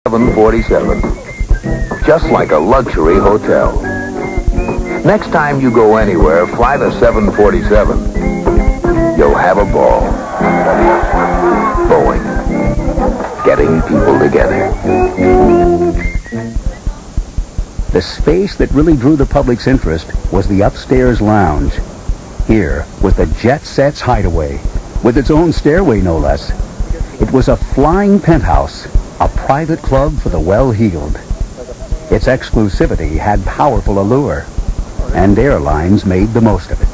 747. Just like a luxury hotel. Next time you go anywhere, fly the 747. You'll have a ball. Boeing. Getting people together. The space that really drew the public's interest was the upstairs lounge. Here was the Jet Set's Hideaway, with its own stairway no less. It was a flying penthouse, a private club for the well-heeled. Its exclusivity had powerful allure, and airlines made the most of it.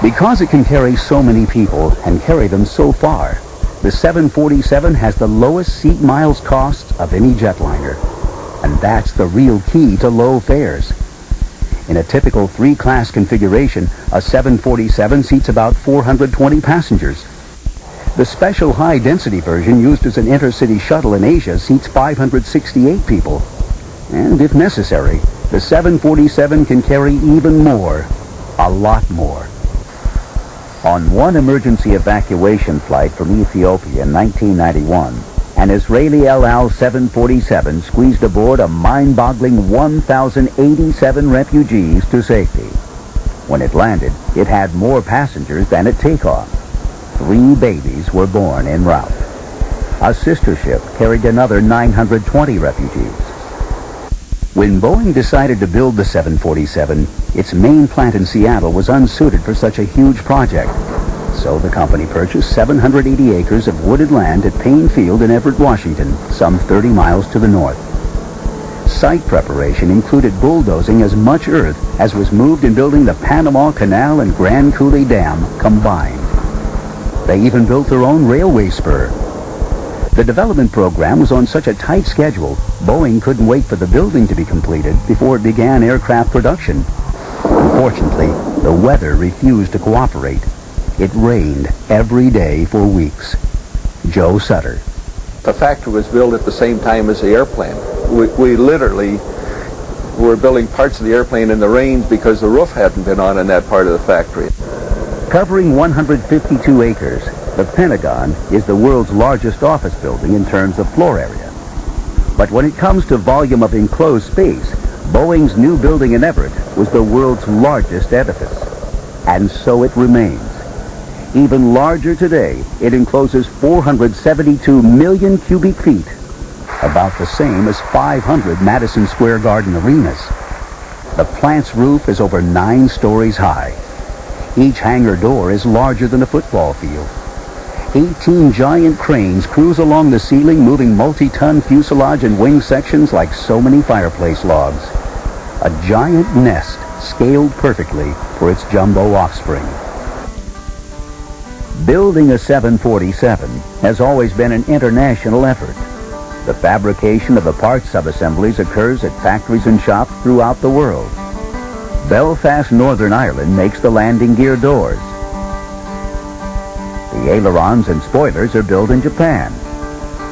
Because it can carry so many people and carry them so far, the 747 has the lowest seat miles costs of any jetliner. And that's the real key to low fares. In a typical three-class configuration, a 747 seats about 420 passengers. The special high-density version used as an intercity shuttle in Asia seats 568 people. And if necessary, the 747 can carry even more, a lot more. On one emergency evacuation flight from Ethiopia in 1991, an Israeli El Al 747 squeezed aboard a mind-boggling 1,087 refugees to safety. When it landed, it had more passengers than at takeoff. 3 babies were born en route. A sister ship carried another 920 refugees. When Boeing decided to build the 747, its main plant in Seattle was unsuited for such a huge project. So the company purchased 780 acres of wooded land at Payne Field in Everett, Washington, some 30 miles to the north. Site preparation included bulldozing as much earth as was moved in building the Panama Canal and Grand Coulee Dam combined. They even built their own railway spur. The development program was on such a tight schedule, Boeing couldn't wait for the building to be completed before it began aircraft production. Unfortunately, the weather refused to cooperate. It rained every day for weeks. Joe Sutter. The factory was built at the same time as the airplane. We literally were building parts of the airplane in the rains because the roof hadn't been on in that part of the factory. Covering 152 acres, the Pentagon is the world's largest office building in terms of floor area. But when it comes to volume of enclosed space, Boeing's new building in Everett was the world's largest edifice. And so it remains. Even larger today, it encloses 472 million cubic feet, about the same as 500 Madison Square Garden arenas. The plant's roof is over 9 stories high. Each hangar door is larger than a football field. 18 giant cranes cruise along the ceiling, moving multi-ton fuselage and wing sections like so many fireplace logs. A giant nest scaled perfectly for its jumbo offspring. Building a 747 has always been an international effort. The fabrication of the parts subassemblies occurs at factories and shops throughout the world. Belfast, Northern Ireland makes the landing gear doors. The ailerons and spoilers are built in Japan.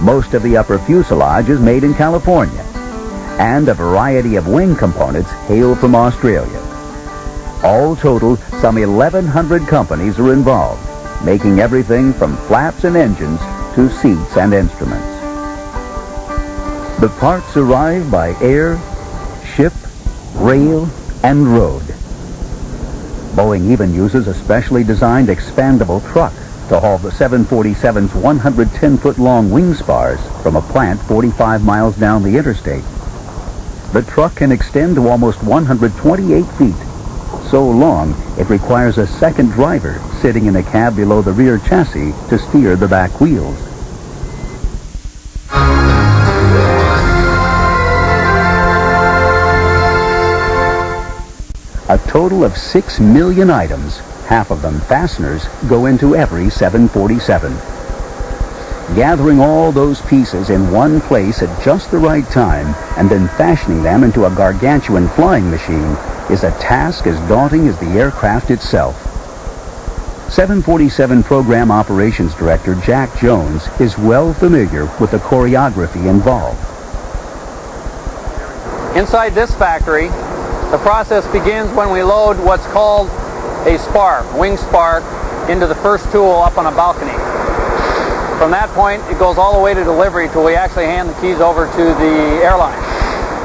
Most of the upper fuselage is made in California. And a variety of wing components hail from Australia. All total, some 1,100 companies are involved, making everything from flaps and engines to seats and instruments. The parts arrive by air, ship, rail, and road. Boeing even uses a specially designed expandable truck to haul the 747's 110-foot-long wing spars from a plant 45 miles down the interstate. The truck can extend to almost 128 feet. So long, it requires a second driver sitting in a cab below the rear chassis to steer the back wheels. A total of 6 million items, half of them fasteners, go into every 747. Gathering all those pieces in one place at just the right time and then fashioning them into a gargantuan flying machine is a task as daunting as the aircraft itself. 747 Program Operations Director Jack Jones is well familiar with the choreography involved. Inside this factory, the process begins when we load what's called a spar, wing spar, into the first tool up on a balcony. From that point, it goes all the way to delivery till we actually hand the keys over to the airline.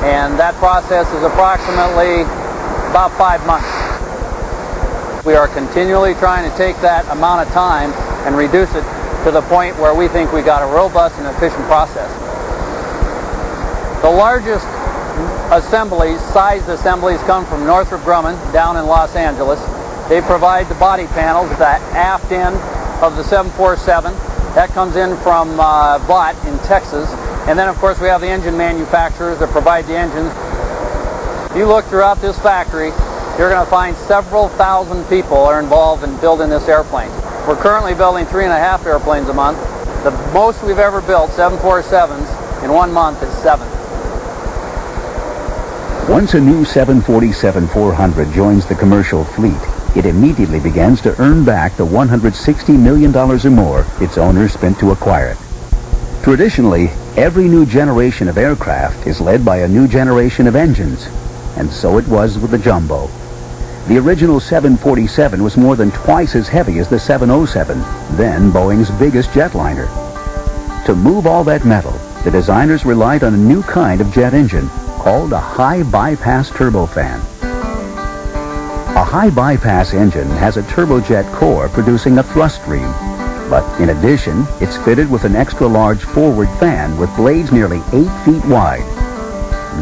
And that process is approximately about 5 months. We are continually trying to take that amount of time and reduce it to the point where we think we got a robust and efficient process. The largest assemblies, sized assemblies, come from Northrop Grumman down in Los Angeles. They provide the body panels, the aft end of the 747. That comes in from Vought in Texas. And then, of course, we have the engine manufacturers that provide the engines. If you look throughout this factory, you're going to find several thousand people are involved in building this airplane. We're currently building 3.5 airplanes a month. The most we've ever built, 747s, in 1 month is 7. Once a new 747-400 joins the commercial fleet, it immediately begins to earn back the $160 million or more its owners spent to acquire it. Traditionally, every new generation of aircraft is led by a new generation of engines, and so it was with the Jumbo. The original 747 was more than twice as heavy as the 707, then Boeing's biggest jetliner. To move all that metal, the designers relied on a new kind of jet engine called a high bypass turbofan. A high bypass engine has a turbojet core producing a thrust stream, but in addition, it's fitted with an extra large forward fan with blades nearly 8 feet wide.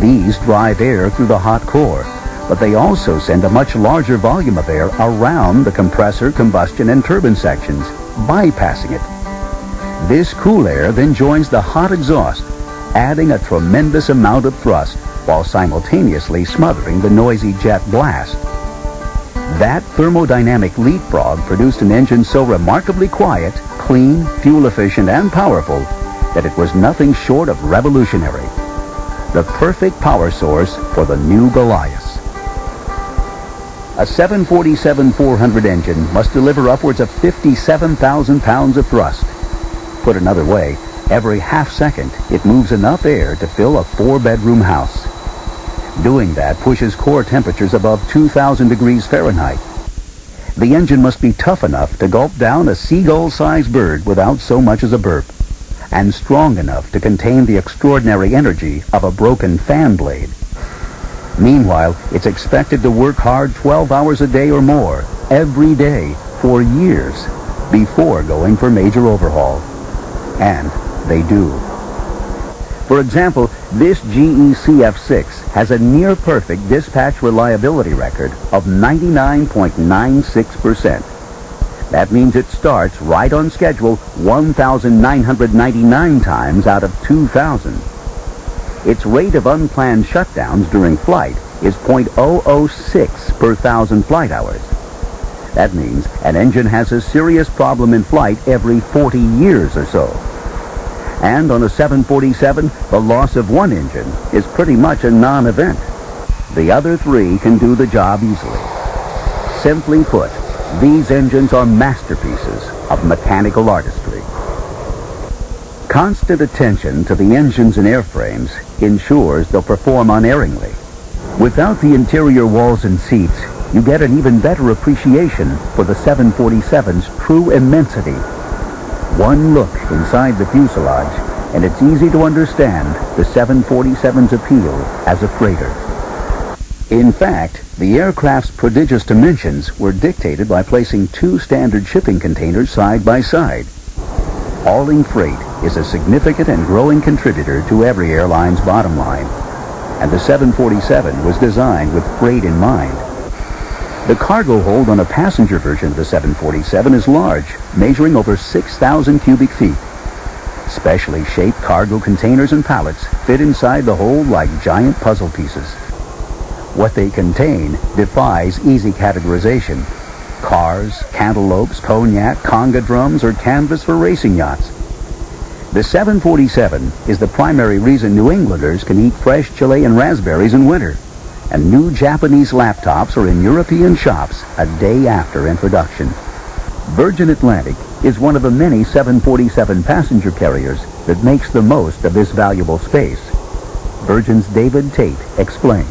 These drive air through the hot core, but they also send a much larger volume of air around the compressor, combustion, and turbine sections, bypassing it. This cool air then joins the hot exhaust, adding a tremendous amount of thrust while simultaneously smothering the noisy jet blast. That thermodynamic leapfrog produced an engine so remarkably quiet, clean, fuel-efficient, and powerful that it was nothing short of revolutionary. The perfect power source for the new Goliath. A 747-400 engine must deliver upwards of 57,000 pounds of thrust. Put another way, every half second it moves enough air to fill a 4-bedroom house. Doing that pushes core temperatures above 2,000 degrees Fahrenheit. The engine must be tough enough to gulp down a seagull-sized bird without so much as a burp, and strong enough to contain the extraordinary energy of a broken fan blade. Meanwhile, it's expected to work hard 12 hours a day or more, every day, for years, before going for major overhaul. And they do. For example, this GE CF6 has a near-perfect dispatch reliability record of 99.96%. That means it starts right on schedule 1,999 times out of 2,000. Its rate of unplanned shutdowns during flight is 0.006 per 1,000 flight hours. That means an engine has a serious problem in flight every 40 years or so. And on a 747, the loss of one engine is pretty much a non-event. The other 3 can do the job easily. Simply put, these engines are masterpieces of mechanical artistry. Constant attention to the engines and airframes ensures they'll perform unerringly. Without the interior walls and seats, you get an even better appreciation for the 747's true immensity. One look inside the fuselage, and it's easy to understand the 747's appeal as a freighter. In fact, the aircraft's prodigious dimensions were dictated by placing 2 standard shipping containers side by side. Hauling freight is a significant and growing contributor to every airline's bottom line, and the 747 was designed with freight in mind. The cargo hold on a passenger version of the 747 is large, measuring over 6,000 cubic feet. Specially shaped cargo containers and pallets fit inside the hold like giant puzzle pieces. What they contain defies easy categorization. Cars, cantaloupes, cognac, conga drums, or canvas for racing yachts. The 747 is the primary reason New Englanders can eat fresh Chilean raspberries in winter, and new Japanese laptops are in European shops a day after introduction. Virgin Atlantic is one of the many 747 passenger carriers that makes the most of this valuable space. Virgin's David Tate explains.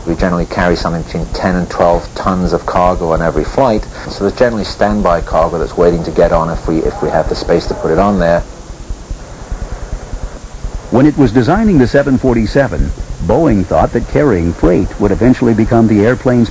We generally carry something between 10 and 12 tons of cargo on every flight, so there's generally standby cargo that's waiting to get on if we have the space to put it on there. When it was designing the 747, Boeing thought that carrying freight would eventually become the airplane's